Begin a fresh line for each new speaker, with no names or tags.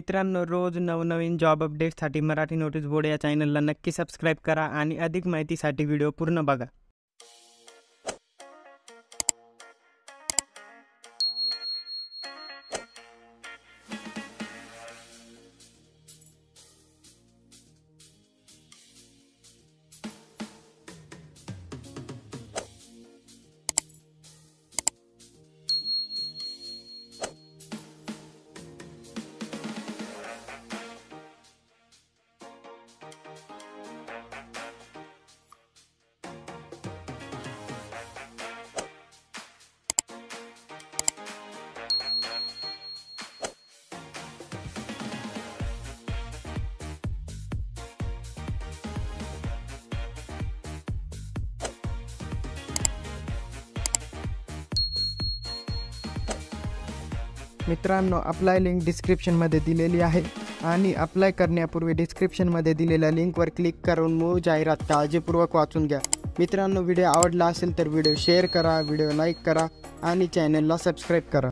मित्रांनो, रोज नवनवीन job अपडेट्ससाठी Marathi notice board या चॅनलला नक्की सबस्क्राईब करा आणि अधिक माहितीसाठी व्हिडिओ पूर्ण बघा. मित्रांनो, अप्लाय लिंक डिस्क्रिप्शनमध्ये दिलेली आहे आणि अप्लाय करण्यापूर्वी डिस्क्रिप्शनमध्ये दिलेल्या लिंकवर क्लिक करून मूळ जाहिरात काळजीपूर्वक वाचून घ्या. मित्रांनो, व्हिडिओ आवडला असेल तर व्हिडिओ शेअर करा, व्हिडिओ लाईक करा आणि चॅनलला सबस्क्राईब करा.